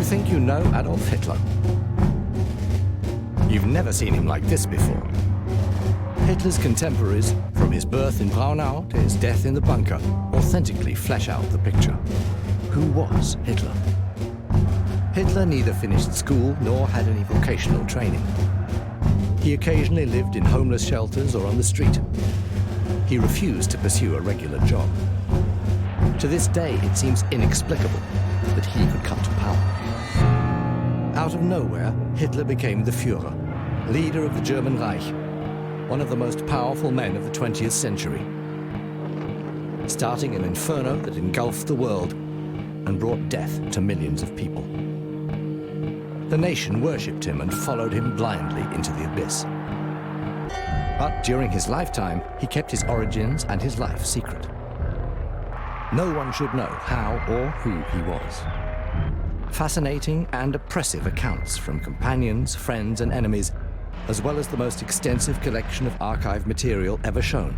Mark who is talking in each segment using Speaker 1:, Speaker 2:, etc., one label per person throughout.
Speaker 1: think you know Adolf Hitler? You've never seen him like this before. Hitler's contemporaries, from his birth in Braunau to his death in the bunker, authentically flesh out the picture. Who was Hitler? Hitler neither finished school nor had any vocational training. He occasionally lived in homeless shelters or on the street. He refused to pursue a regular job. To this day, it seems inexplicable that he could come to power. Out of nowhere, Hitler became the Führer, leader of the German Reich, one of the most powerful men of the 20th century, starting an inferno that engulfed the world and brought death to millions of people. The nation worshipped him and followed him blindly into the abyss. But during his lifetime, he kept his origins and his life secret. No one should know how or who he was. Fascinating and oppressive accounts from companions, friends, and enemies, as well as the most extensive collection of archive material ever shown.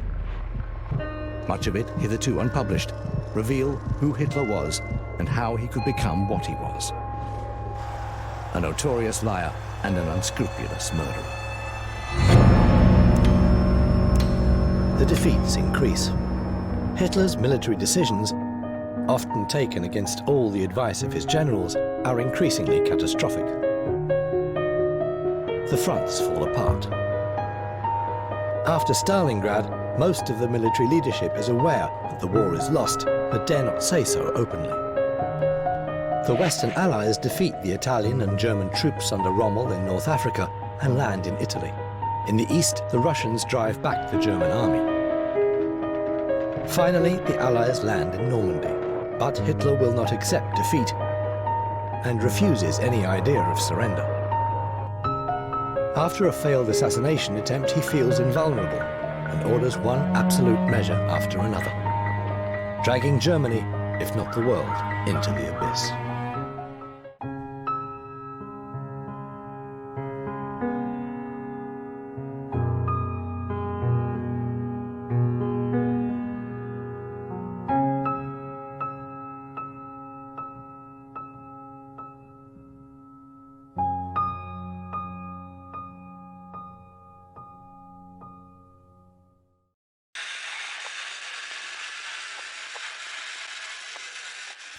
Speaker 1: Much of it, hitherto unpublished, reveal who Hitler was and how he could become what he was. A notorious liar and an unscrupulous murderer. The defeats increase. Hitler's military decisions, often taken against all the advice of his generals, are increasingly catastrophic. The fronts fall apart. After Stalingrad, most of the military leadership is aware that the war is lost, but dare not say so openly. The Western Allies defeat the Italian and German troops under Rommel in North Africa and land in Italy. In the east, the Russians drive back the German army. Finally, the Allies land in Normandy, but Hitler will not accept defeat and refuses any idea of surrender. After a failed assassination attempt, he feels invulnerable and orders one absolute measure after another, dragging Germany, if not the world, into the abyss.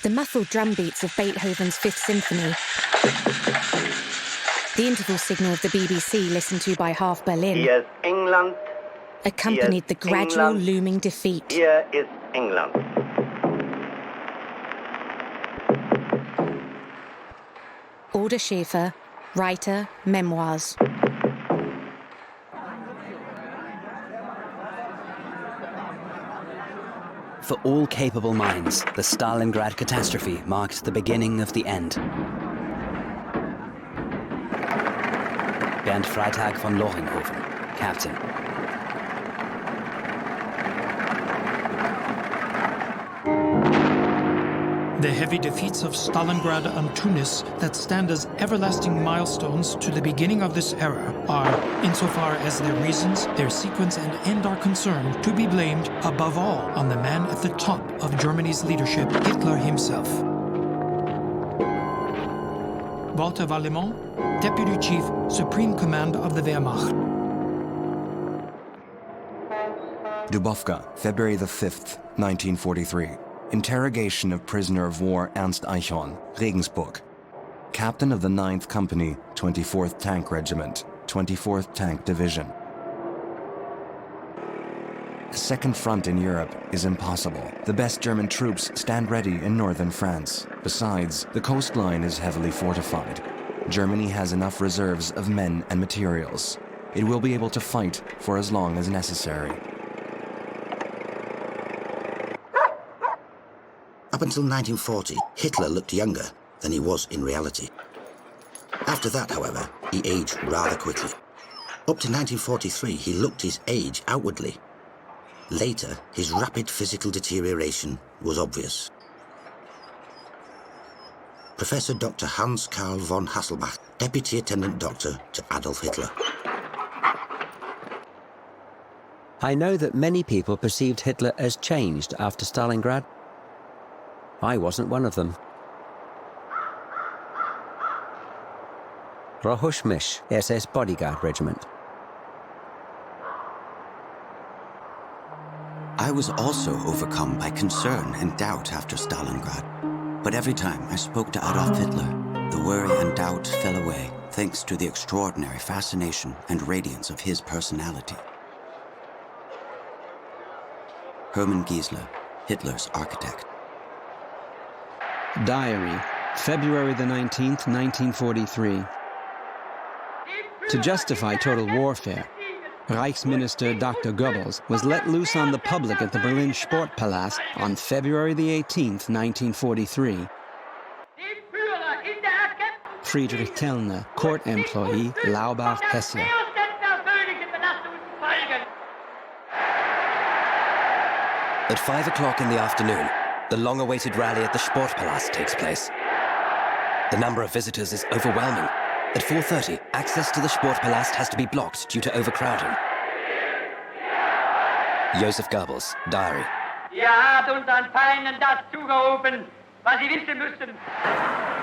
Speaker 2: The muffled drum beats of Beethoven's Fifth Symphony, the interval signal of the BBC listened to by half Berlin,
Speaker 3: Hier ist England.
Speaker 2: accompanied the gradual
Speaker 3: England.
Speaker 2: looming defeat.
Speaker 3: Hier ist England.
Speaker 2: Alda Schäfer, writer, memoirs.
Speaker 4: For all capable minds, the Stalingrad catastrophe marked the beginning of the end. Bernd Freitag von Loringhoven, captain.
Speaker 5: The heavy defeats of Stalingrad and Tunis that stand as everlasting milestones to the beginning of this era are, insofar as their reasons, their sequence and end are concerned, to be blamed above all on the man at the top of Germany's leadership, Hitler himself. Walter Wallemont, Deputy Chief, Supreme Command of the Wehrmacht.
Speaker 6: Dubovka, February the 5th, 1943. Interrogation of prisoner of war Ernst Eichhorn, Regensburg. Captain of the 9th Company, 24th Tank Regiment, 24th Tank Division. A second front in Europe is impossible. The best German troops stand ready in northern France. Besides, the coastline is heavily fortified. Germany has enough reserves of men and materials. It will be able to fight for as long as necessary.
Speaker 7: Up until 1940, Hitler looked younger than he was in reality. After that, however, he aged rather quickly. Up to 1943, he looked his age outwardly. Later, his rapid physical deterioration was obvious. Professor Dr. Hans Karl von Hasselbach, Deputy Attendant Doctor to Adolf Hitler.
Speaker 8: I know that many people perceived Hitler as changed after Stalingrad. I wasn't one of them. Rohushmish SS Bodyguard Regiment.
Speaker 9: I was also overcome by concern and doubt after Stalingrad. But every time I spoke to Adolf Hitler, the worry and doubt fell away, thanks to the extraordinary fascination and radiance of his personality. Hermann Giesler, Hitler's architect.
Speaker 10: Diary, February the 19th, 1943. To justify total warfare, Reichsminister Dr. Goebbels was let loose on the public at the Berlin Sportpalast on February the 18th, 1943. Friedrich Kellner, court employee, Laubach, Hesse.
Speaker 4: At 5 o'clock in the afternoon, the long-awaited rally at the Sportpalast takes place. The number of visitors is overwhelming. At 4:30, access to the Sportpalast has to be blocked due to overcrowding. Joseph Goebbels, diary.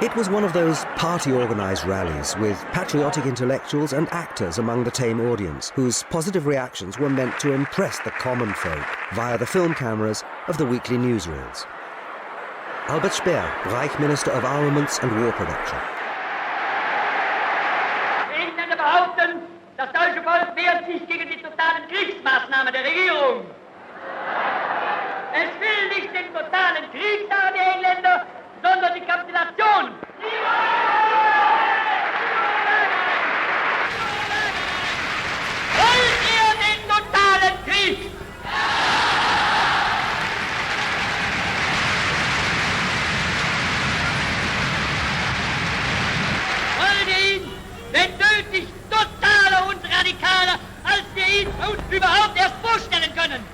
Speaker 11: It was one of those party-organized rallies with patriotic intellectuals and actors among the tame audience, whose positive reactions were meant to impress the common folk via the film cameras of the weekly newsreels. Albert Speer, Reich Minister of Armaments and War Production.
Speaker 12: Engländer behaupten, das deutsche Volk wehrt sich gegen die totalen Kriegsmaßnahmen der Regierung. Es will nicht den totalen Krieg, sagen die Engländer, sondern die Kapitulation. Wollt ihr den totalen Krieg? Wollt ihr ihn, wenn nötig, totaler und radikaler, als wir ihn uns überhaupt erst vorstellen können?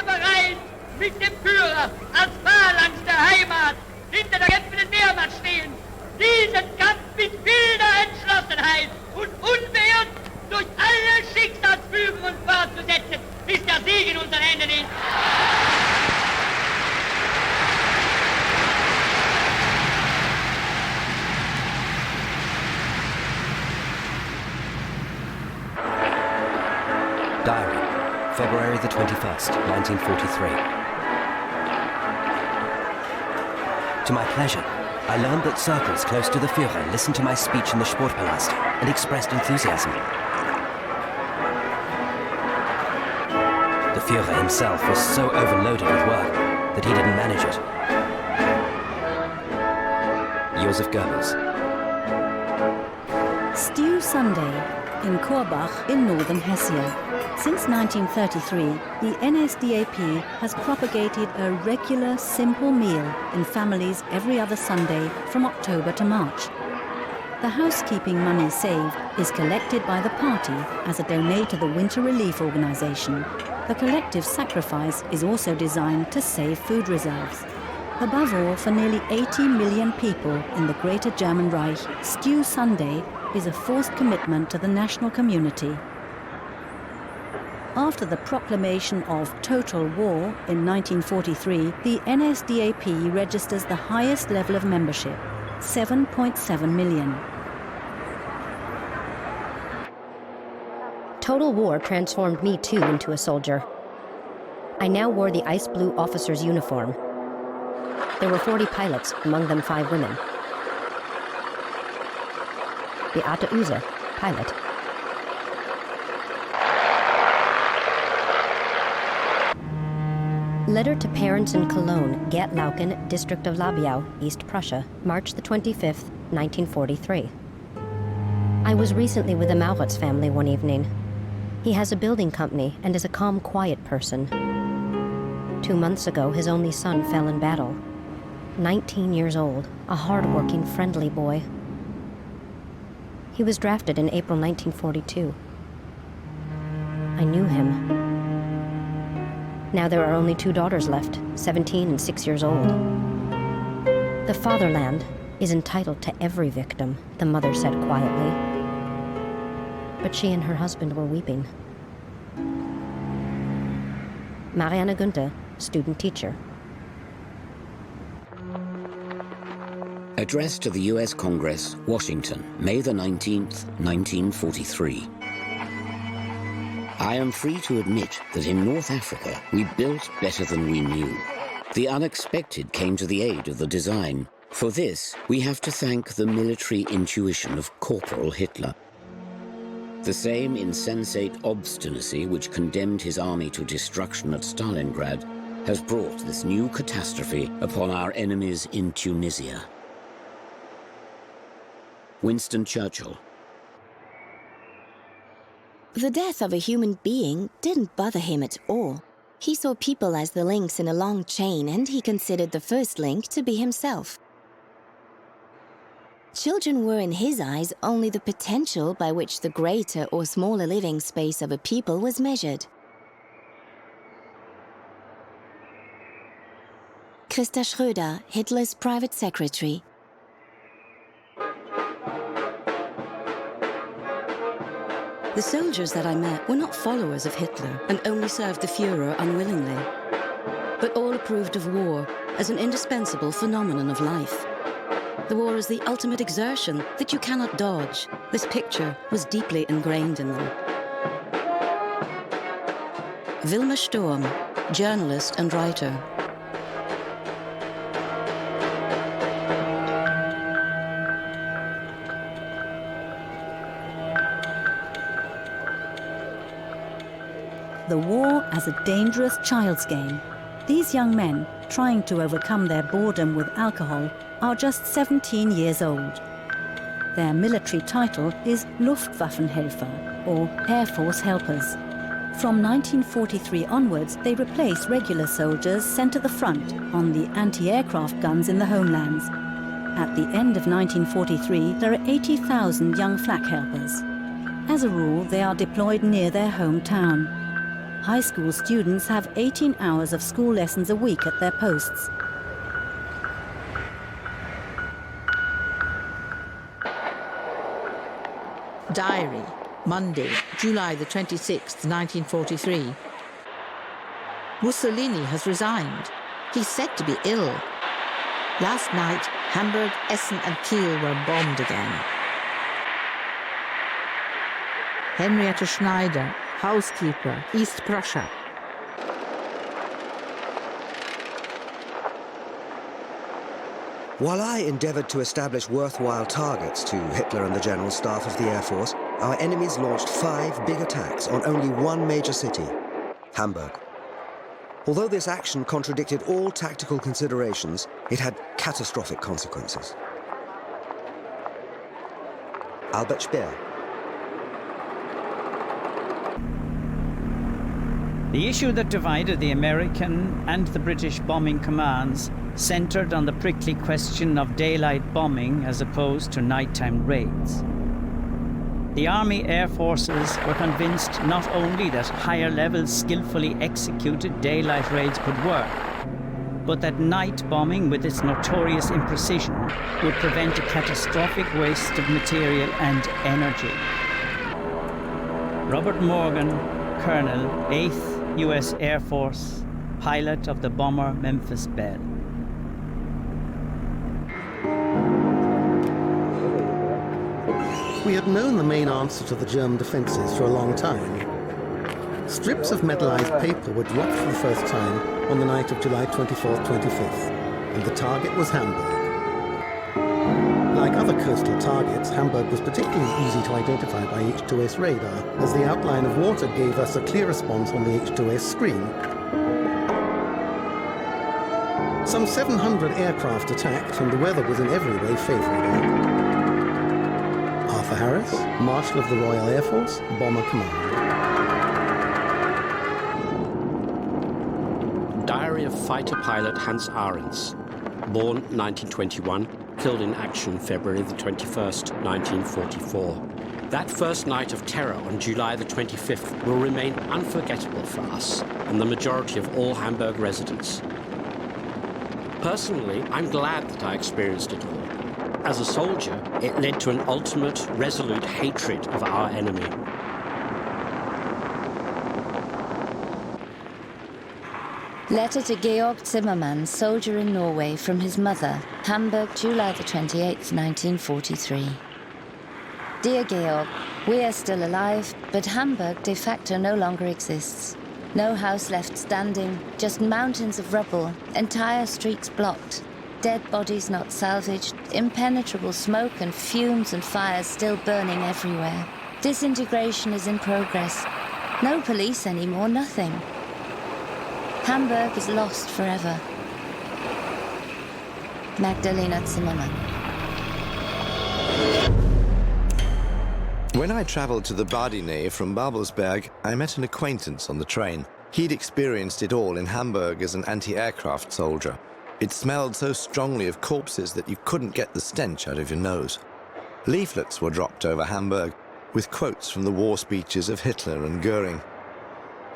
Speaker 12: Bereit, mit dem Führer als Phalanx der Heimat hinter der kämpfenden Wehrmacht stehen, diesen Kampf mit wilder Entschlossenheit und unbeirrt durch alle Schicksalsführungen fortzusetzen, bis der Sieg in unseren Händen ist.
Speaker 4: Diary, February the 21st, 1943. To my pleasure, I learned that circles close to the Führer listened to my speech in the Sportpalast and expressed enthusiasm. The Führer himself was so overloaded with work that he didn't manage it. Joseph Goebbels.
Speaker 2: Stew Sunday in Korbach in northern Hesse. Since 1933, the NSDAP has propagated a regular, simple meal in families every other Sunday from October to March. The housekeeping money saved is collected by the party as a donate to the Winter Relief Organization. The collective sacrifice is also designed to save food reserves. Above all, for nearly 80 million people in the Greater German Reich, Stew Sunday is a forced commitment to the national community. After the proclamation of total war in 1943, the NSDAP registers the highest level of membership, 7.7 million.
Speaker 13: Total war transformed me too into a soldier. I now wore the ice blue officer's uniform. There were 40 pilots, among them 5 women. Beate Use, pilot. Letter to parents in Cologne, Gertlauken, district of Labiau, East Prussia, March the 25th, 1943. I was recently with the Mauritz family one evening. He has a building company and is a calm, quiet person. 2 months ago, his only son fell in battle. 19 years old, a hard-working, friendly boy. He was drafted in April 1942. I knew him. Now there are only 2 daughters left, 17 and 6 years old. The fatherland is entitled to every victim, the mother said quietly. But she and her husband were weeping. Marianne Günther, student teacher.
Speaker 14: Address to the US Congress, Washington, May the 19th, 1943. I am free to admit that in North Africa, we built better than we knew. The unexpected came to the aid of the design. For this, we have to thank the military intuition of Corporal Hitler. The same insensate obstinacy which condemned his army to destruction at Stalingrad has brought this new catastrophe upon our enemies in Tunisia. Winston Churchill.
Speaker 15: The death of a human being didn't bother him at all. He saw people as the links in a long chain, and he considered the first link to be himself. Children were in his eyes only the potential by which the greater or smaller living space of a people was measured. Christa Schröder, Hitler's private secretary.
Speaker 2: The soldiers that I met were not followers of Hitler and only served the Führer unwillingly, but all approved of war as an indispensable phenomenon of life. The war is the ultimate exertion that you cannot dodge. This picture was deeply ingrained in them. Wilma Sturm, journalist and writer. The war as a dangerous child's game. These young men, trying to overcome their boredom with alcohol, are just 17 years old. Their military title is Luftwaffenhelfer, or Air Force Helpers. From 1943 onwards, they replace regular soldiers sent to the front on the anti-aircraft guns in the homelands. At the end of 1943, there are 80,000 young flak helpers. As a rule, they are deployed near their hometown. High school students have 18 hours of school lessons a week at their posts.
Speaker 16: Diary, Monday, July the 26th, 1943. Mussolini has resigned. He's said to be ill. Last night, Hamburg, Essen and Kiel were bombed again. Henrietta Schneider, housekeeper, East Prussia.
Speaker 11: While I endeavored to establish worthwhile targets to Hitler and the General Staff of the Air Force, our enemies launched 5 big attacks on only one major city, Hamburg. Although this action contradicted all tactical considerations, it had catastrophic consequences. Albert Speer.
Speaker 17: The issue that divided the American and the British bombing commands centered on the prickly question of daylight bombing as opposed to nighttime raids. The Army Air Forces were convinced not only that higher-level, skillfully executed daylight raids could work, but that night bombing with its notorious imprecision would prevent a catastrophic waste of material and energy. Robert Morgan, Colonel, 8th U.S. Air Force, pilot of the bomber Memphis Belle.
Speaker 18: We had known the main answer to the German defences for a long time. Strips of metallized paper were dropped for the first time on the night of July 24th, 25th, and the target was Hamburg. Like other coastal targets, Hamburg was particularly easy to identify by H2S radar, as the outline of water gave us a clear response on the H2S screen. Some 700 aircraft attacked, and the weather was in every way favourable. Arthur Harris, Marshal of the Royal Air Force, Bomber Command.
Speaker 19: Diary of fighter pilot Hans Ardennes, born 1921, killed in action February the 21st, 1944. That first night of terror on July the 25th will remain unforgettable for us and the majority of all Hamburg residents. Personally, I'm glad that I experienced it all. As a soldier, it led to an ultimate, resolute hatred of our enemy.
Speaker 20: Letter to Georg Zimmermann, soldier in Norway, from his mother, Hamburg, July the 28th, 1943. Dear Georg, we are still alive, but Hamburg de facto no longer exists. No house left standing, just mountains of rubble, entire streets blocked, dead bodies not salvaged, impenetrable smoke and fumes and fires still burning everywhere. Disintegration is in progress. No police anymore, nothing. Hamburg is lost forever. Magdalena Zimmermann.
Speaker 1: When I travelled to the Ardennes from Babelsberg, I met an acquaintance on the train. He'd experienced it all in Hamburg as an anti-aircraft soldier. It smelled so strongly of corpses that you couldn't get the stench out of your nose. Leaflets were dropped over Hamburg with quotes from the war speeches of Hitler and Goering,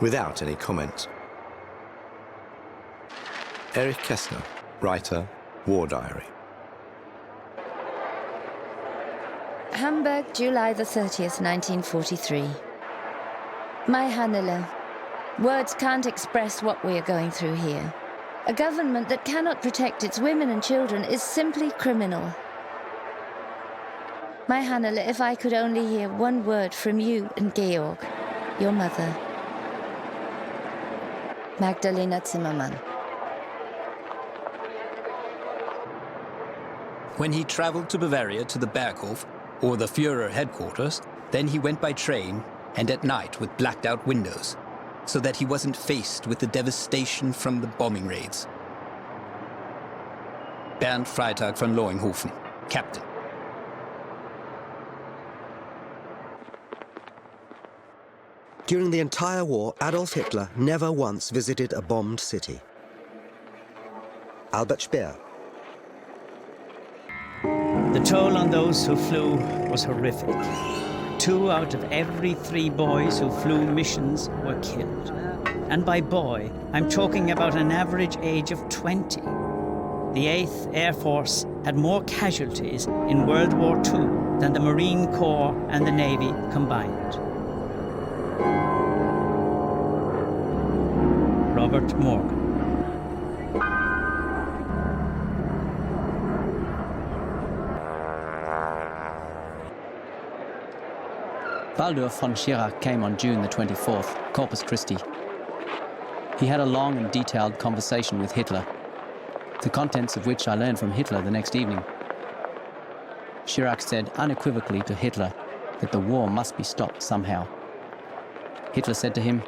Speaker 1: without any comments. Erich Kästner, writer, War Diary.
Speaker 20: Hamburg, July the 30th, 1943. My Hannele, words can't express what we are going through here. A government that cannot protect its women and children is simply criminal. My Hannele, if I could only hear one word from you and Georg, your mother. Magdalena Zimmermann.
Speaker 21: When he travelled to Bavaria to the Berghof, or the Führer headquarters, then he went by train and at night with blacked out windows, so that he wasn't faced with the devastation from the bombing raids. Bernd Freitag von Loinghofen, Captain.
Speaker 11: During the entire war, Adolf Hitler never once visited a bombed city. Albert Speer.
Speaker 17: The toll on those who flew was horrific. 2 out of every 3 boys who flew missions were killed. And by boy, I'm talking about an average age of 20. The 8th Air Force had more casualties in World War II than the Marine Corps and the Navy combined. Robert Morgan.
Speaker 10: Waldorf von Schirach came on June the 24th, Corpus Christi. He had a long and detailed conversation with Hitler, the contents of which I learned from Hitler the next evening. Schirach said unequivocally to Hitler that the war must be stopped somehow. Hitler said to him,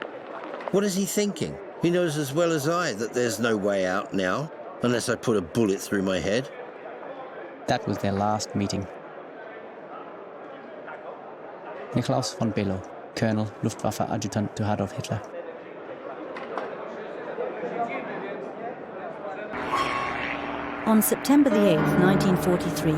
Speaker 22: "What is he thinking? He knows as well as I that there's no way out now, unless I put a bullet through my head."
Speaker 10: That was their last meeting. Niklaus von Below, Colonel, Luftwaffe Adjutant to Adolf Hitler.
Speaker 2: On September the 8th, 1943,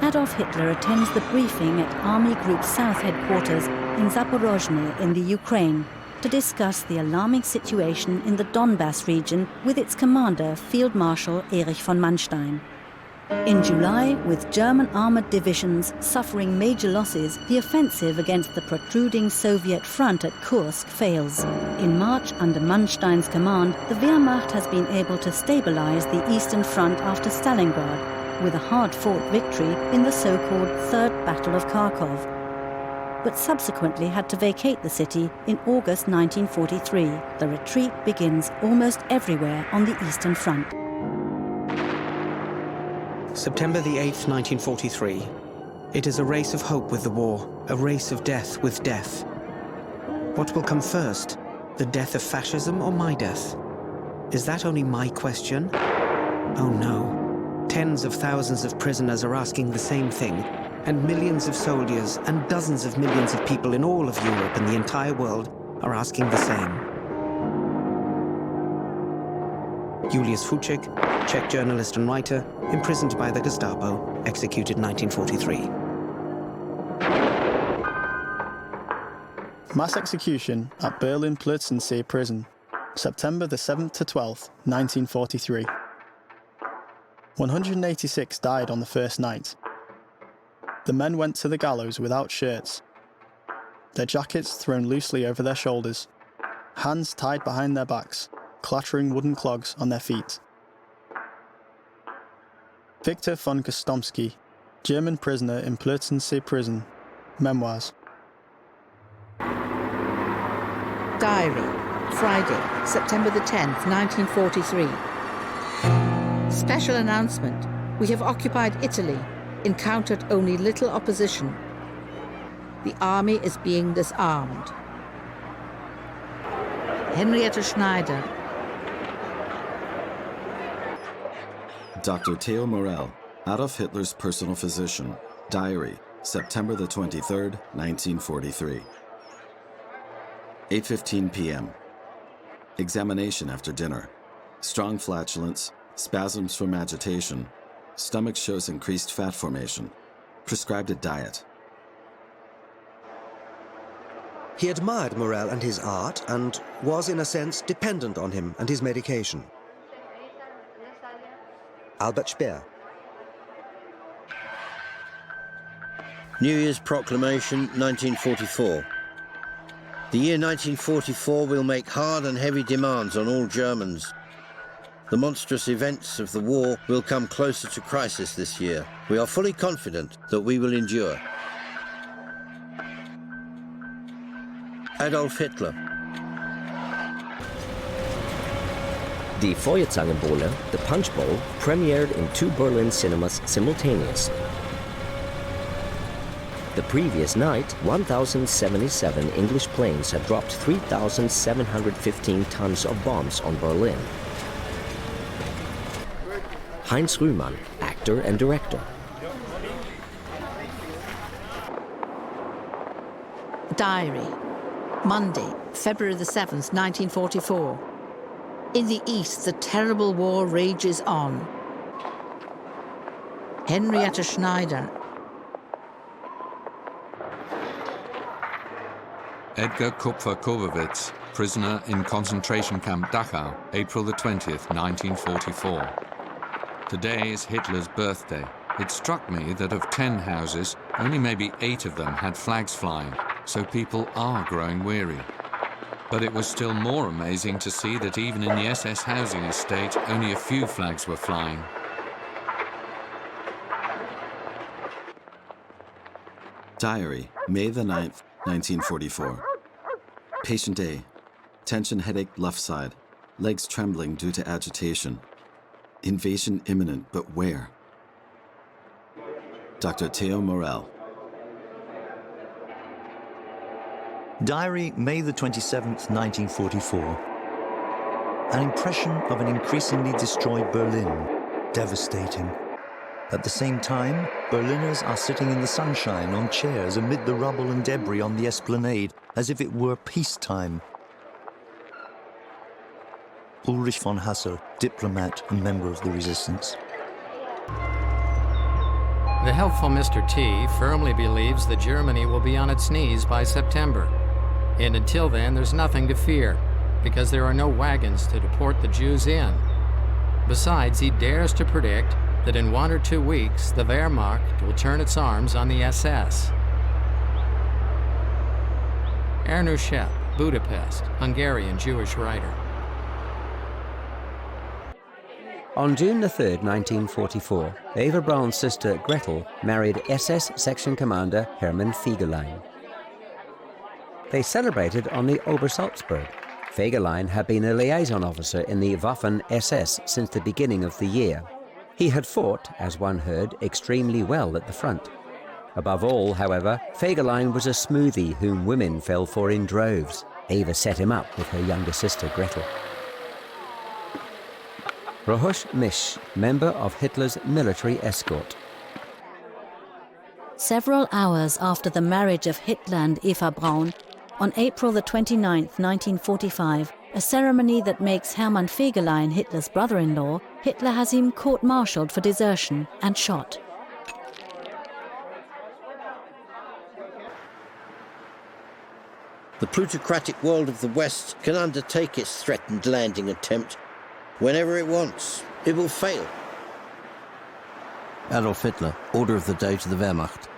Speaker 2: Adolf Hitler attends the briefing at Army Group South headquarters in Zaporozhye in the Ukraine to discuss the alarming situation in the Donbass region with its commander, Field Marshal Erich von Manstein. In July, with German armoured divisions suffering major losses, the offensive against the protruding Soviet front at Kursk fails. In March, under Manstein's command, the Wehrmacht has been able to stabilise the Eastern Front after Stalingrad, with a hard-fought victory in the so-called Third Battle of Kharkov, but subsequently had to vacate the city in August 1943. The retreat begins almost everywhere on the Eastern Front.
Speaker 23: September the 8th, 1943. It is a race of hope with the war, a race of death with death. What will come first? The death of fascism or my death? Is that only my question? Oh no. Tens of thousands of prisoners are asking the same thing, and millions of soldiers and dozens of millions of people in all of Europe and the entire world are asking the same. Julius Fučík, Czech journalist and writer, imprisoned by the Gestapo, executed 1943.
Speaker 24: Mass execution at Berlin Plötzensee prison, September the 7th to 12th, 1943. 186 died on the first night. The men went to the gallows without shirts, their jackets thrown loosely over their shoulders, hands tied behind their backs, clattering wooden clogs on their feet. Victor von Kostomsky, German prisoner in Plötzensee prison. Memoirs.
Speaker 16: Diary, Friday, September the 10th, 1943. Special announcement. We have occupied Italy, encountered only little opposition. The army is being disarmed. Henriette Schneider.
Speaker 3: Dr. Theo Morell, Adolf Hitler's personal physician. Diary, September the 23rd, 1943. 8:15 p.m. Examination after dinner. Strong flatulence, spasms from agitation. Stomach shows increased fat formation. Prescribed a diet.
Speaker 11: He admired Morell and his art and was, in a sense, dependent on him and his medication. Albert Speer.
Speaker 22: New Year's Proclamation, 1944. The year 1944 will make hard and heavy demands on all Germans. The monstrous events of the war will come closer to crisis this year. We are fully confident that we will endure. Adolf Hitler.
Speaker 5: Die Feuerzangenbowle, the Punch Bowl, premiered in 2 Berlin cinemas simultaneously. The previous night, 1,077 English planes had dropped 3,715 tons of bombs on Berlin. Heinz Rühmann, actor and director.
Speaker 16: Diary, Monday, February the 7th, 1944. In the East, the terrible war rages on. Henriette Schneider.
Speaker 6: Edgar Kupfer-Kobowitz, prisoner in concentration camp Dachau, April the 20th, 1944. Today is Hitler's birthday. It struck me that of 10 houses, only maybe 8 of them had flags flying, so people are growing weary. But it was still more amazing to see that even in the SS housing estate, only a few flags were flying.
Speaker 3: Diary, May the 9th, 1944. Patient A. Tension headache left side. Legs trembling due to agitation. Invasion imminent, but where? Dr. Theo Morell.
Speaker 7: Diary, May the 27th, 1944. An impression of an increasingly destroyed Berlin. Devastating. At the same time, Berliners are sitting in the sunshine on chairs amid the rubble and debris on the esplanade, as if it were peacetime. Ulrich von Hassel, diplomat and member of the resistance.
Speaker 25: The helpful Mr. T firmly believes that Germany will be on its knees by September. And until then, there's nothing to fear, because there are no wagons to deport the Jews in. Besides, he dares to predict that in 1 or 2 weeks, the Wehrmacht will turn its arms on the SS. Ernő Shep, Budapest, Hungarian Jewish writer.
Speaker 8: On June the 3rd, 1944, Eva Braun's sister Gretel married SS Section Commander Hermann Fegelein. They celebrated on the Obersalzberg. Fegelein had been a liaison officer in the Waffen-SS since the beginning of the year. He had fought, as one heard, extremely well at the front. Above all, however, Fegelein was a smoothie whom women fell for in droves. Eva set him up with her younger sister Gretel. Rohush Misch, member of Hitler's military escort.
Speaker 2: Several hours after the marriage of Hitler and Eva Braun, on April the 29th, 1945, a ceremony that makes Hermann Fegelein Hitler's brother-in-law, Hitler has him court-martialed for desertion and shot.
Speaker 22: The plutocratic world of the West can undertake its threatened landing attempt whenever it wants. It will fail.
Speaker 26: Adolf Hitler, Order of the Day to the Wehrmacht.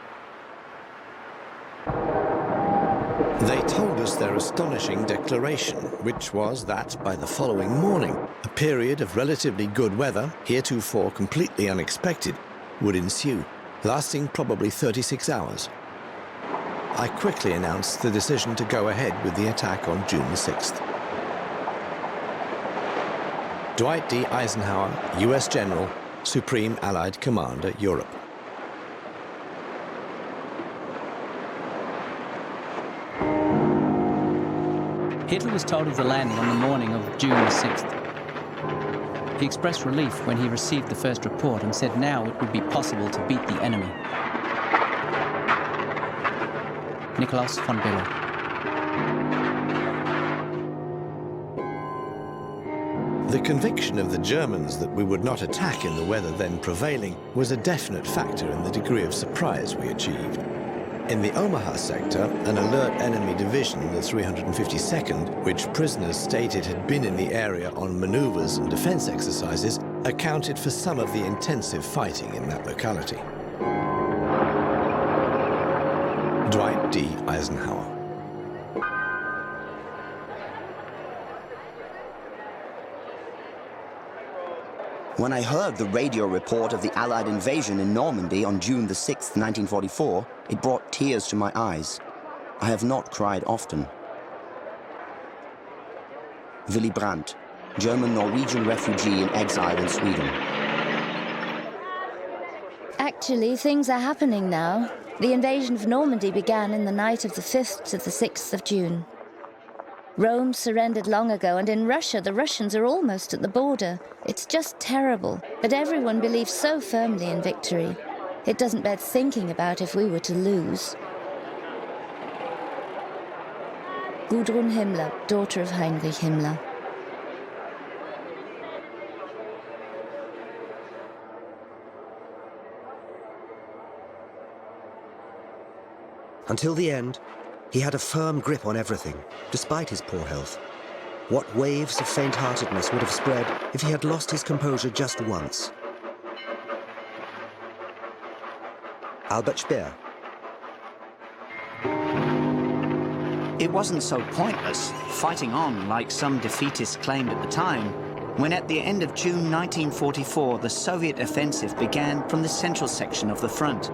Speaker 7: They told
Speaker 1: us their astonishing declaration, which was that by the following morning, a period of relatively good weather, heretofore completely unexpected, would ensue, lasting probably 36 hours. I quickly announced the decision to go ahead with the attack on June the 6th. Dwight D. Eisenhower, U.S. General, Supreme Allied Commander, Europe.
Speaker 4: Hitler was told of the landing on the morning of June the 6th. He expressed relief when he received the first report and said now it would be possible to beat the enemy. Nikolaus von Biller.
Speaker 1: The conviction of the Germans that we would not attack in the weather then prevailing was a definite factor in the degree of surprise we achieved. In the Omaha sector, an alert enemy division, the 352nd, which prisoners stated had been in the area on maneuvers and defense exercises, accounted for some of the intensive fighting in that locality. Dwight D. Eisenhower.
Speaker 9: When I heard the radio report of the Allied invasion in Normandy on June the 6th, 1944, it brought tears to my eyes. I have not cried often. Willy Brandt, German-Norwegian refugee in exile in Sweden.
Speaker 20: Actually, things are happening now. The invasion of Normandy began in the night of the 5th to the 6th of June. Rome surrendered long ago, and in Russia, the Russians are almost at the border. It's just terrible, but everyone believes so firmly in victory. It doesn't bear thinking about if we were to lose. Gudrun Himmler, daughter of Heinrich Himmler.
Speaker 11: Until the end, he had a firm grip on everything, despite his poor health. What waves of faint-heartedness would have spread if he had lost his composure just once? Albert Speer.
Speaker 12: It wasn't so pointless, fighting on like some defeatists claimed at the time, when at the end of June 1944 the Soviet offensive began from the central section of the front.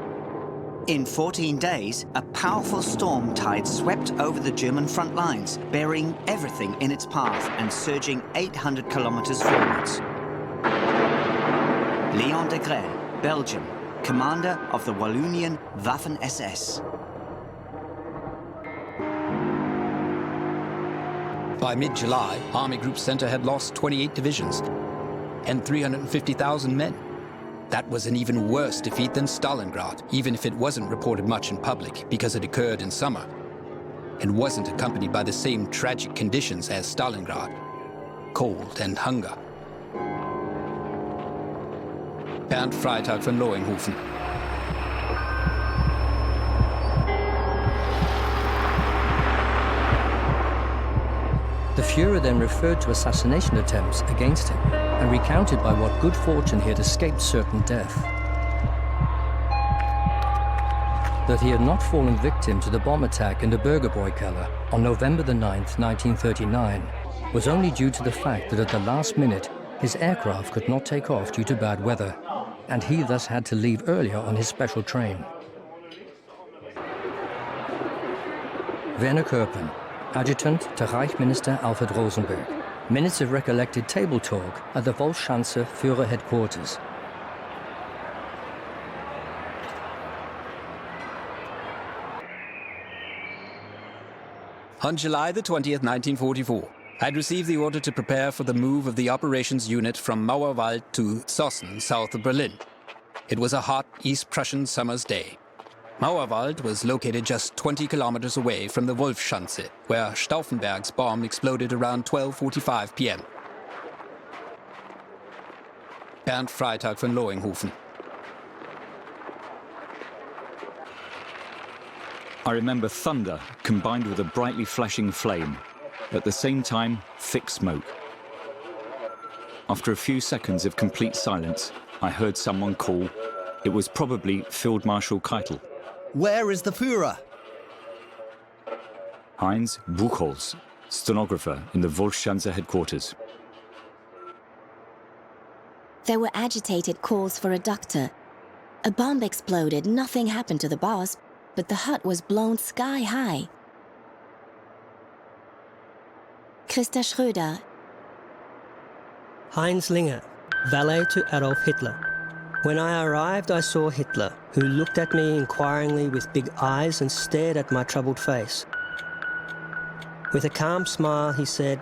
Speaker 12: In 14 days, a powerful storm tide swept over the German front lines, burying everything in its path and surging 800 kilometers forwards. Leon de Grey, Belgium, commander of the Wallonian Waffen-SS.
Speaker 21: By mid-July, Army Group Center had lost 28 divisions and 350,000 men. That was an even worse defeat than Stalingrad, even if it wasn't reported much in public because it occurred in summer and wasn't accompanied by the same tragic conditions as Stalingrad, cold and hunger. Bernd Freytag von Loinghofen.
Speaker 13: The Führer then referred to assassination attempts against him and recounted by what good fortune he had escaped certain death. That he had not fallen victim to the bomb attack in the Bürgerbräu Keller on November the 9th, 1939, was only due to the fact that at the last minute his aircraft could not take off due to bad weather, and he thus had to leave earlier on his special train. Werner Körpen, Adjutant to Reich Minister Alfred Rosenberg. Minutes of recollected table talk at the Wolfschanze Führer headquarters.
Speaker 21: On July the 20th, 1944, I'd received the order to prepare for the move of the operations unit from Mauerwald to Zossen, south of Berlin. It was a hot East Prussian summer's day. Mauerwald was located just 20 kilometers away from the Wolfschanze, where Stauffenberg's bomb exploded around 12:45 p.m. Bernd Freytag von Loinghofen.
Speaker 14: I remember thunder combined with a brightly flashing flame. At the same time, thick smoke. After a few seconds of complete silence, I heard someone call. It was probably Field Marshal Keitel.
Speaker 26: Where is the Führer?
Speaker 14: Heinz Buchholz, stenographer in the Volksschanze headquarters.
Speaker 10: There were agitated calls for a doctor. A bomb exploded, nothing happened to the boss, but the hut was blown sky high. Christa Schröder.
Speaker 15: Heinz Linger, valet to Adolf Hitler. When I arrived, I saw Hitler, who looked at me inquiringly with big eyes and stared at my troubled face. With a calm smile, he said,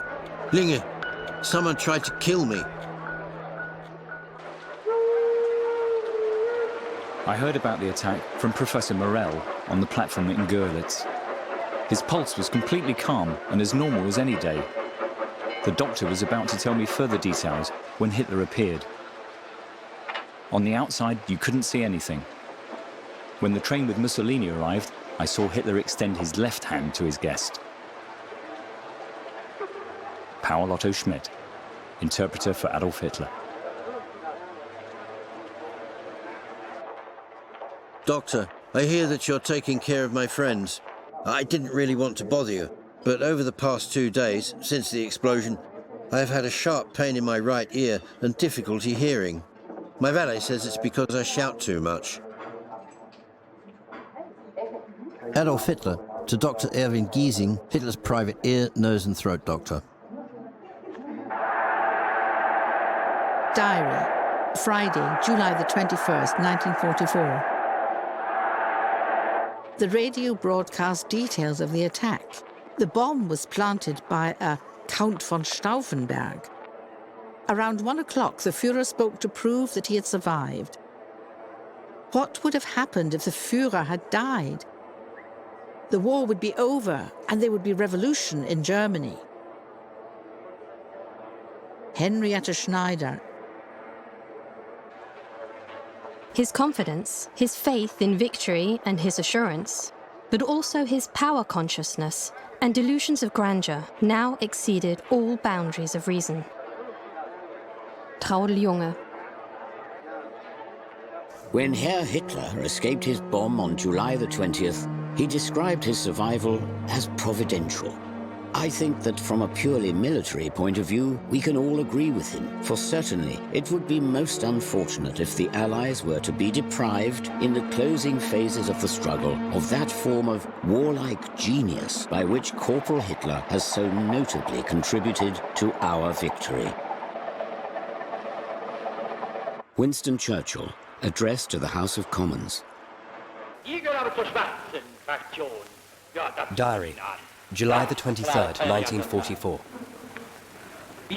Speaker 22: Linger, someone tried to kill me.
Speaker 14: I heard about the attack from Professor Morell on the platform in Görlitz. His pulse was completely calm and as normal as any day. The doctor was about to tell me further details when Hitler appeared. On the outside, you couldn't see anything. When the train with Mussolini arrived, I saw Hitler extend his left hand to his guest. Paul Otto Schmidt, interpreter for Adolf Hitler.
Speaker 22: Doctor, I hear that you're taking care of my friends. I didn't really want to bother you, but over the past 2 days, since the explosion, I have had a sharp pain in my right ear and difficulty hearing. My valet says it's because I shout too much.
Speaker 17: Adolf Hitler to Dr. Erwin Giesing, Hitler's private ear, nose and throat doctor.
Speaker 16: Diary, Friday, July the 21st, 1944. The radio broadcast details of the attack. The bomb was planted by a Count von Stauffenberg. Around 1 o'clock, the Führer spoke to prove that he had survived. What would have happened if the Führer had died? The war would be over and there would be revolution in Germany. Henrietta Schneider.
Speaker 18: His confidence, his faith in victory and his assurance, but also his power consciousness and delusions of grandeur now exceeded all boundaries of reason. Traudl Junge.
Speaker 19: When Herr Hitler escaped his bomb on July the 20th, he described his survival as providential. I think that from a purely military point of view, we can all agree with him, for certainly it would be most unfortunate if the Allies were to be deprived, in the closing phases of the struggle, of that form of warlike genius by which Corporal Hitler has so notably contributed to our victory. Winston Churchill, address to the House of Commons.
Speaker 26: Diary, July the 23rd, 1944.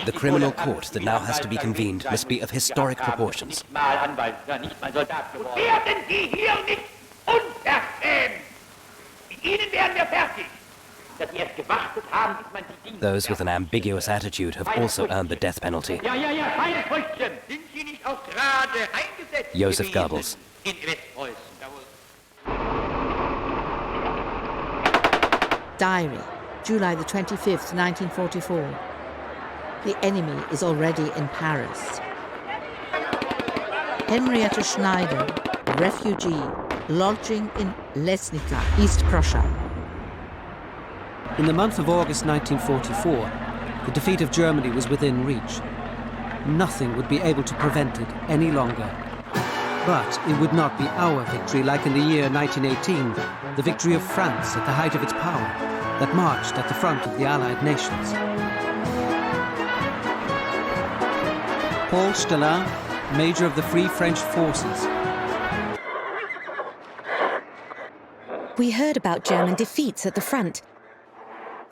Speaker 26: The criminal court that now has to be convened must be of historic proportions. Those with an ambiguous attitude have also earned the death penalty. Joseph Goebbels.
Speaker 16: Diary, July the 25th, 1944. The enemy is already in Paris. Henrietta Schneider, refugee, lodging in Lesnica, East Prussia.
Speaker 27: In the month of August 1944, the defeat of Germany was within reach. Nothing would be able to prevent it any longer. But it would not be our victory like in the year 1918, the victory of France at the height of its power, that marched at the front of the Allied nations. Paul Stellin, Major of the Free French Forces.
Speaker 2: We heard about German defeats at the front,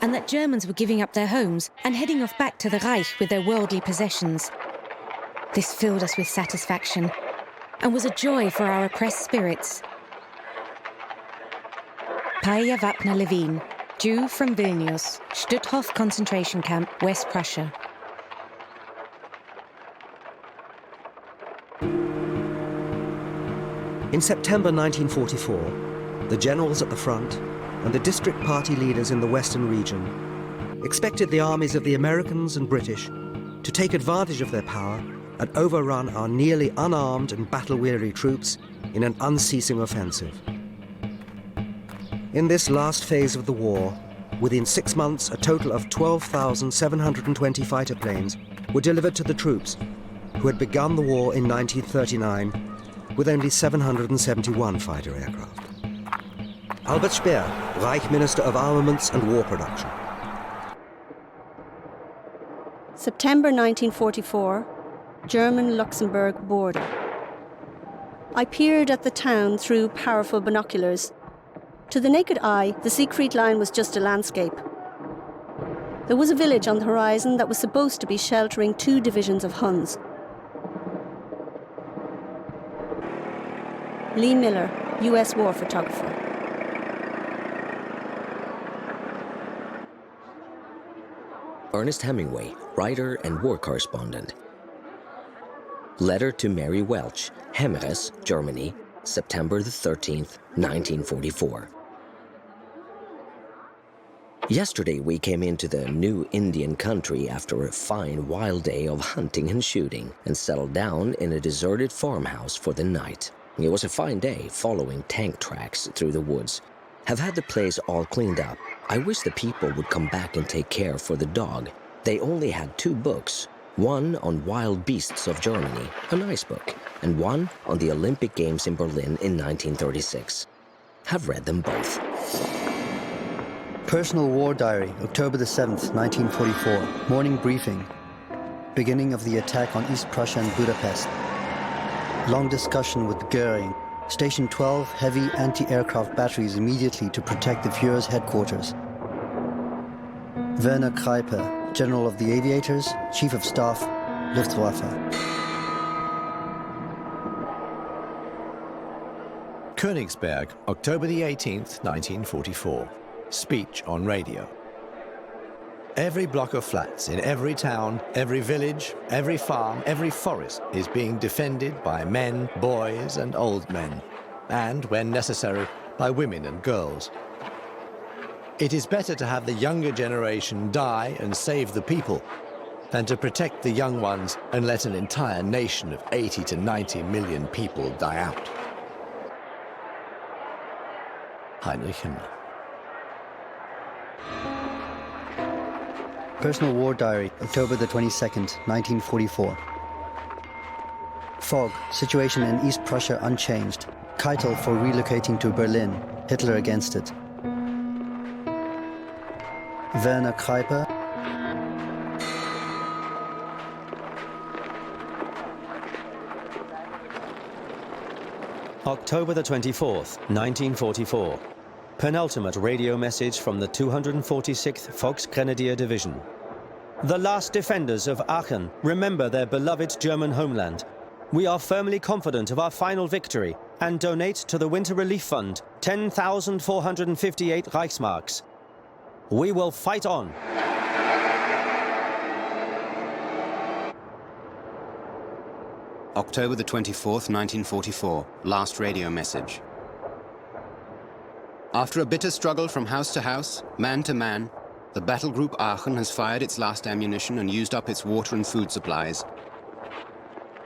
Speaker 2: and that Germans were giving up their homes and heading off back to the Reich with their worldly possessions. This filled us with satisfaction and was a joy for our oppressed spirits. Paia Wapner-Levin, Jew from Vilnius, Stutthof concentration camp, West Prussia.
Speaker 11: In September 1944, the generals at the front and the district party leaders in the Western region expected the armies of the Americans and British to take advantage of their power and overrun our nearly unarmed and battle-weary troops in an unceasing offensive. In this last phase of the war, Within 6 months, a total of 12,720 fighter planes were delivered to the troops, who had begun the war in 1939 with only 771 fighter aircraft. Albert Speer, Reich Minister of Armaments and War Production.
Speaker 3: September 1944, German-Luxembourg border. I peered at the town through powerful binoculars. To the naked eye, the Siegfried Line was just a landscape. There was a village on the horizon that was supposed to be sheltering 2 divisions of Huns. Lee Miller, US war photographer.
Speaker 5: Ernest Hemingway, writer and war correspondent. Letter to Mary Welch, Hemmeres, Germany, September the 13th, 1944. Yesterday we came into the new Indian country after a fine wild day of hunting and shooting and settled down in a deserted farmhouse for the night. It was a fine day following tank tracks through the woods. Have had the place all cleaned up. I wish the people would come back and take care for the dog. They only had 2 books, one on wild beasts of Germany, a nice book, and one on the Olympic Games in Berlin in 1936. Have read them both.
Speaker 6: Personal War Diary, October the 7th, 1944. Morning briefing. Beginning of the attack on East Prussia and Budapest. Long discussion with Goering. Station 12 heavy anti-aircraft batteries immediately to protect the Führer's headquarters. Werner Kreipe, General of the Aviators, Chief of Staff, Luftwaffe.
Speaker 1: Königsberg, October the 18th, 1944. Speech on radio. Every block of flats in every town, every village, every farm, every forest is being defended by men, boys, and old men, and, when necessary, by women and girls. It is better to have the younger generation die and save the people than to protect the young ones and let an entire nation of 80 to 90 million people die out. Heinrich Himmler.
Speaker 6: Personal War Diary, October the 22nd, 1944. Fog, situation in East Prussia unchanged. Keitel for relocating to Berlin, Hitler against it. Werner Kreipe.
Speaker 8: October the 24th, 1944. Penultimate radio message from the 246th Volksgrenadier Division. The last defenders of Aachen remember their beloved German homeland. We are firmly confident of our final victory and donate to the Winter Relief Fund 10,458 Reichsmarks. We will fight on.
Speaker 23: October the 24th, 1944. Last radio message. After a bitter struggle from house to house, man to man, the battle group Aachen has fired its last ammunition and used up its water and food supplies.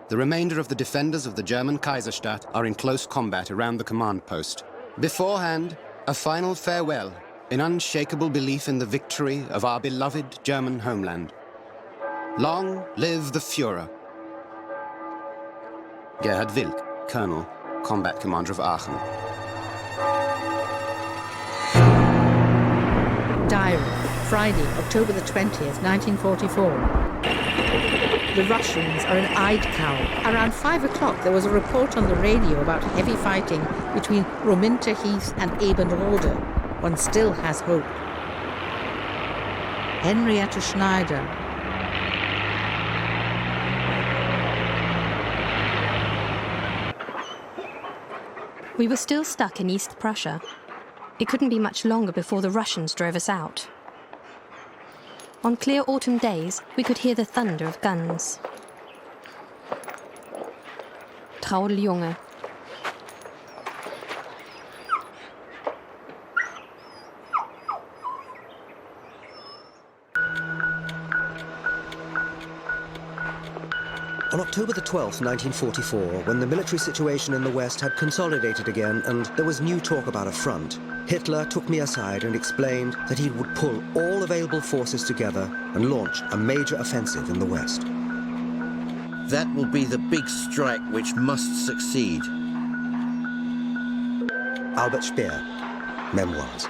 Speaker 23: The remainder of the defenders of the German Kaiserstadt are in close combat around the command post. Beforehand, a final farewell in unshakable belief in the victory of our beloved German homeland. Long live the Führer. Gerhard Wilk, Colonel, Combat Commander of Aachen.
Speaker 16: Diary, Friday, October the 20th, 1944. The Russians are in Eidkau. Around 5 o'clock, there was a report on the radio about heavy fighting between Rominter Heath and Ebenrode. One still has hope. Henrietta Schneider.
Speaker 18: We were still stuck in East Prussia. It couldn't be much longer before the Russians drove us out. On clear autumn days, we could hear the thunder of guns. Traudeljunge.
Speaker 11: On October the 12th, 1944, when the military situation in the West had consolidated again and there was new talk about a front, Hitler took me aside and explained that he would pull all available forces together and launch a major offensive in the West.
Speaker 22: That will be the big strike which must succeed.
Speaker 11: Albert Speer, Memoirs.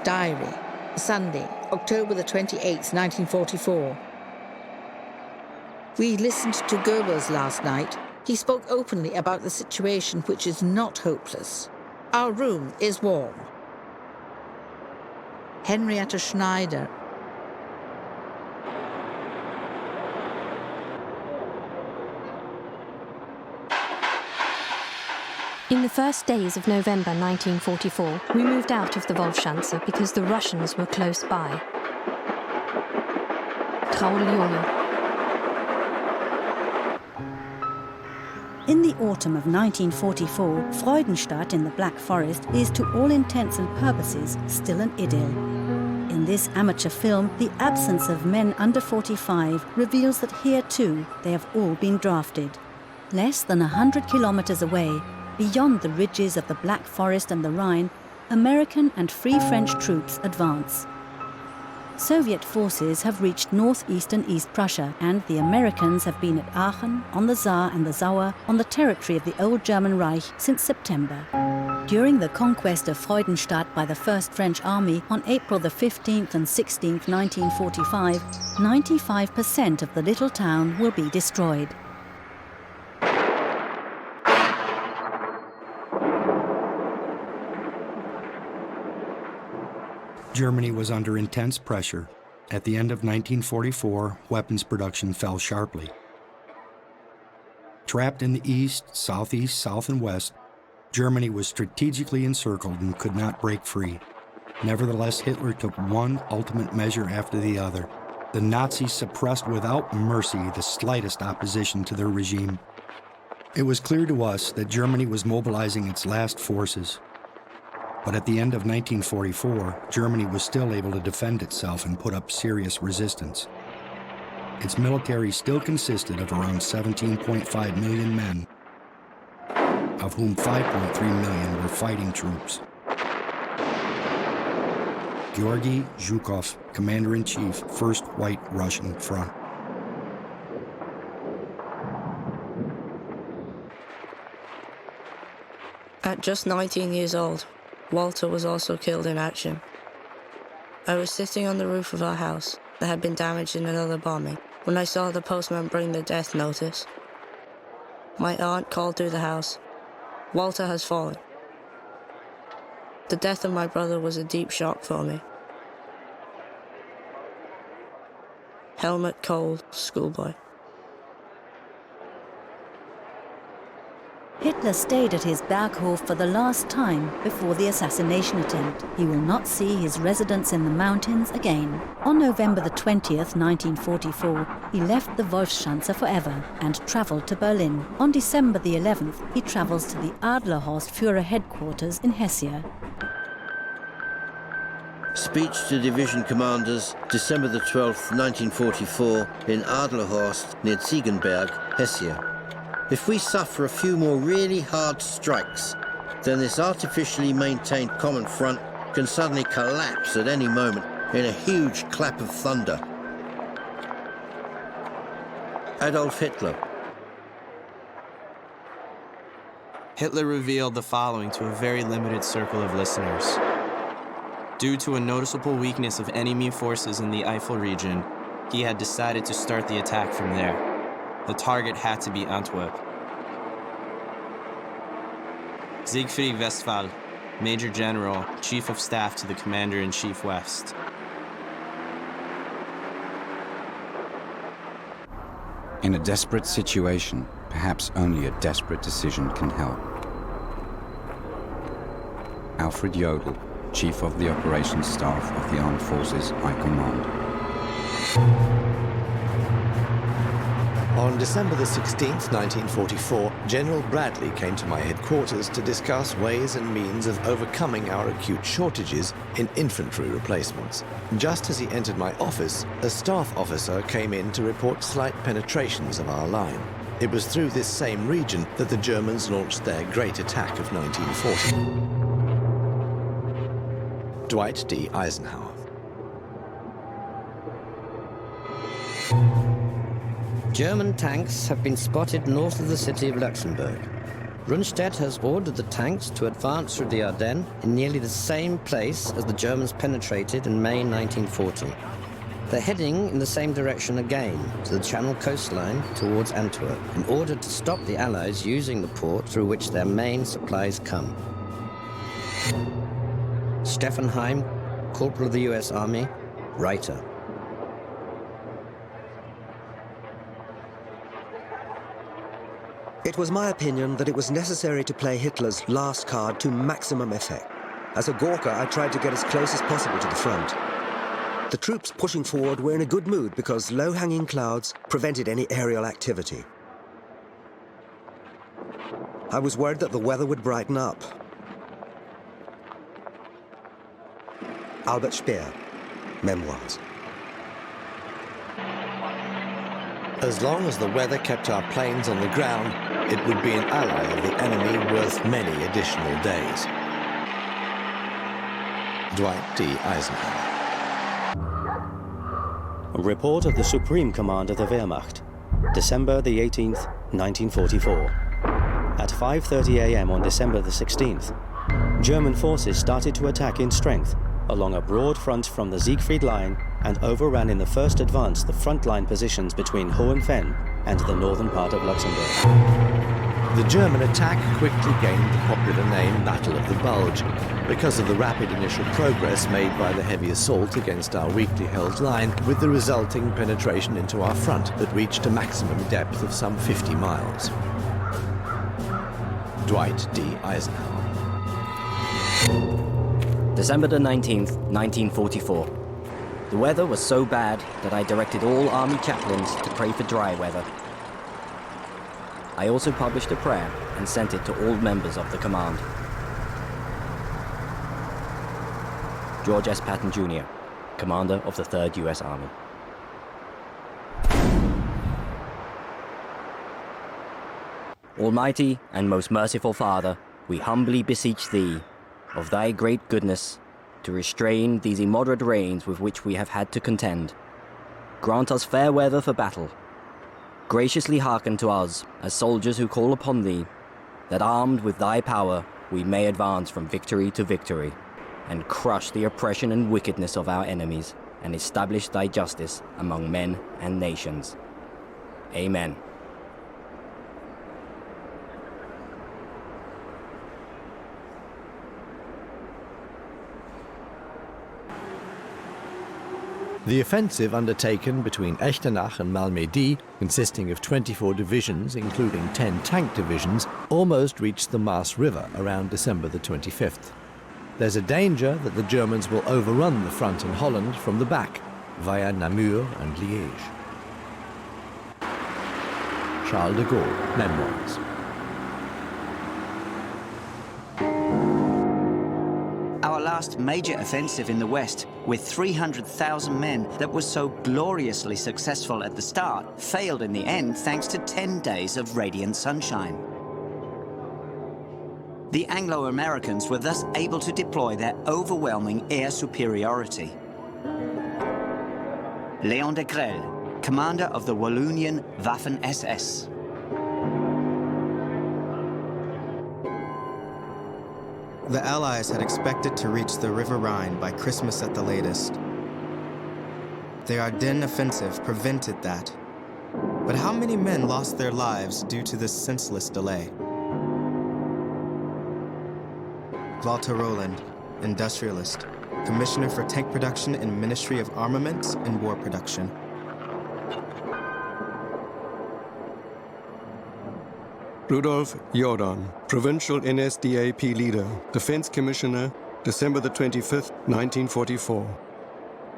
Speaker 16: Diary, Sunday, October the 28th, 1944. We listened to Goebbels last night. He spoke openly about the situation, which is not hopeless. Our room is warm. Henrietta Schneider.
Speaker 18: In the first days of November 1944, we moved out of the Wolfschanze because the Russians were close by. Traudel Junge.
Speaker 2: In the autumn of 1944, Freudenstadt in the Black Forest is to all intents and purposes still an idyll. In this amateur film, the absence of men under 45 reveals that here too they have all been drafted. Less than 100 kilometers away, beyond the ridges of the Black Forest and the Rhine, American and Free French troops advance. Soviet forces have reached northeastern East Prussia, and the Americans have been at Aachen, on the Saar and the Sauer, on the territory of the old German Reich since September. During the conquest of Freudenstadt by the 1st French Army on April the 15th and 16th, 1945, 95% of the little town will be destroyed.
Speaker 4: Germany was under intense pressure. At the end of 1944, weapons production fell sharply. Trapped in the east, southeast, south, and west, Germany was strategically encircled and could not break free. Nevertheless, Hitler took one ultimate measure after the other. The Nazis suppressed without mercy the slightest opposition to their regime. It was clear to us that Germany was mobilizing its last forces. But at the end of 1944, Germany was still able to defend itself and put up serious resistance. Its military still consisted of around 17.5 million men, of whom 5.3 million were fighting troops. Georgy Zhukov, Commander-in-Chief, 1st White Russian Front.
Speaker 7: At just 19 years old, Walter was also killed in action. I was sitting on the roof of our house that had been damaged in another bombing when I saw the postman bring the death notice. My aunt called through the house, "Walter has fallen." The death of my brother was a deep shock for me. Helmut Kohl, schoolboy.
Speaker 2: Hitler stayed at his Berghof for the last time before the assassination attempt. He will not see his residence in the mountains again. On November the 20th, 1944, he left the Wolfschanze forever and travelled to Berlin. On December the 11th, he travels to the Adlerhorst Führer headquarters in Hesse.
Speaker 22: Speech to division commanders, December the 12th, 1944, in Adlerhorst near Ziegenberg, Hesse. If we suffer a few more really hard strikes, then this artificially maintained common front can suddenly collapse at any moment in a huge clap of thunder. Adolf Hitler.
Speaker 9: Hitler revealed the following to a very limited circle of listeners. Due to a noticeable weakness of enemy forces in the Eifel region, he had decided to start the attack from there. The target had to be Antwerp. Siegfried Westphal, Major General, Chief of Staff to the Commander-in-Chief West.
Speaker 12: In a desperate situation, perhaps only a desperate decision can help. Alfred Jodl, Chief of the Operations Staff of the Armed Forces, I command.
Speaker 20: On December the 16th, 1944, General Bradley came to my headquarters to discuss ways and means of overcoming our acute shortages in infantry replacements. Just as he entered my office, a staff officer came in to report slight penetrations of our line. It was through this same region that the Germans launched their Great Attack of 1940. Dwight D. Eisenhower.
Speaker 22: German tanks have been spotted north of the city of Luxembourg. Rundstedt has ordered the tanks to advance through the Ardennes in nearly the same place as the Germans penetrated in May 1940. They're heading in the same direction again, to the Channel coastline towards Antwerp, in order to stop the Allies using the port through which their main supplies come. Stefan Heim, Corporal of the US Army, writer.
Speaker 11: It was my opinion that it was necessary to play Hitler's last card to maximum effect. As a Gurkha, I tried to get as close as possible to the front. The troops pushing forward were in a good mood because low-hanging clouds prevented any aerial activity. I was worried that the weather would brighten up. Albert Speer, Memoirs.
Speaker 20: As long as the weather kept our planes on the ground, it would be an ally of the enemy worth many additional days. Dwight D. Eisenhower.
Speaker 8: A report of the Supreme Command of the Wehrmacht, December the 18th, 1944. At 5:30 a.m. on December the 16th, German forces started to attack in strength along a broad front from the Siegfried Line and overran in the first advance the front line positions between Hohenfels and the northern part of Luxembourg.
Speaker 20: The German attack quickly gained the popular name Battle of the Bulge because of the rapid initial progress made by the heavy assault against our weakly held line, with the resulting penetration into our front that reached a maximum depth of some 50 miles. Dwight D. Eisenhower.
Speaker 10: December the 19th, 1944. The weather was so bad that I directed all army chaplains to pray for dry weather. I also published a prayer and sent it to all members of the command. George S. Patton, Jr., Commander of the 3rd U.S. Army. Almighty and most merciful Father, we humbly beseech Thee, of Thy great goodness, to restrain these immoderate rains with which we have had to contend. Grant us fair weather for battle. Graciously hearken to us, as soldiers who call upon Thee, that armed with Thy power we may advance from victory to victory, and crush the oppression and wickedness of our enemies, and establish Thy justice among men and nations. Amen.
Speaker 20: The offensive undertaken between Echternach and Malmedy, consisting of 24 divisions, including 10 tank divisions, almost reached the Maas River around December the 25th. There's a danger that the Germans will overrun the front in Holland from the back, via Namur and Liège. Charles de Gaulle, Memoirs.
Speaker 13: Our last major offensive in the West, with 300,000 men that was so gloriously successful at the start, failed in the end thanks to 10 days of radiant sunshine. The Anglo-Americans were thus able to deploy their overwhelming air superiority. Léon de Grelle, commander of the Wallonian Waffen-SS.
Speaker 14: The Allies had expected to reach the River Rhine by Christmas at the latest. The Ardennes offensive prevented that. But how many men lost their lives due to this senseless delay? Walter Roland, industrialist, Commissioner for Tank Production in Ministry of Armaments and War Production.
Speaker 15: Rudolf Jordan, Provincial NSDAP Leader, Defense Commissioner, December the 25th, 1944.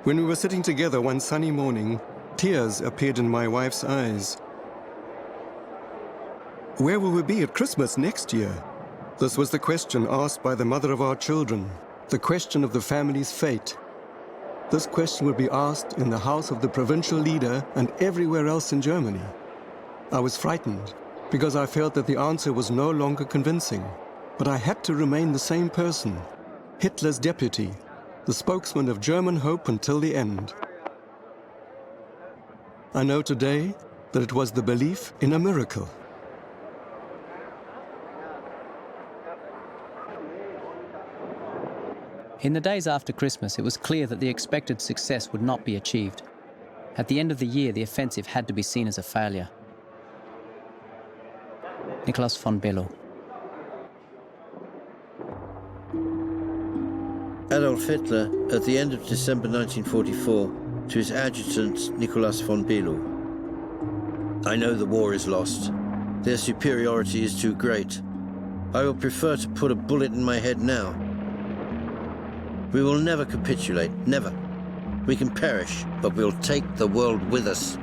Speaker 15: When we were sitting together one sunny morning, tears appeared in my wife's eyes. Where will we be at Christmas next year? This was the question asked by the mother of our children, the question of the family's fate. This question would be asked in the house of the provincial leader and everywhere else in Germany. I was frightened because I felt that the answer was no longer convincing. But I had to remain the same person, Hitler's deputy, the spokesman of German hope until the end. I know today that it was the belief in a miracle.
Speaker 17: In the days after Christmas, it was clear that the expected success would not be achieved. At the end of the year, the offensive had to be seen as a failure. Nicholas von Below.
Speaker 22: Adolf Hitler, at the end of December 1944, to his adjutant Nicholas von Below. I know the war is lost. Their superiority is too great. I will prefer to put a bullet in my head now. We will never capitulate, never. We can perish, but we'll take the world with us.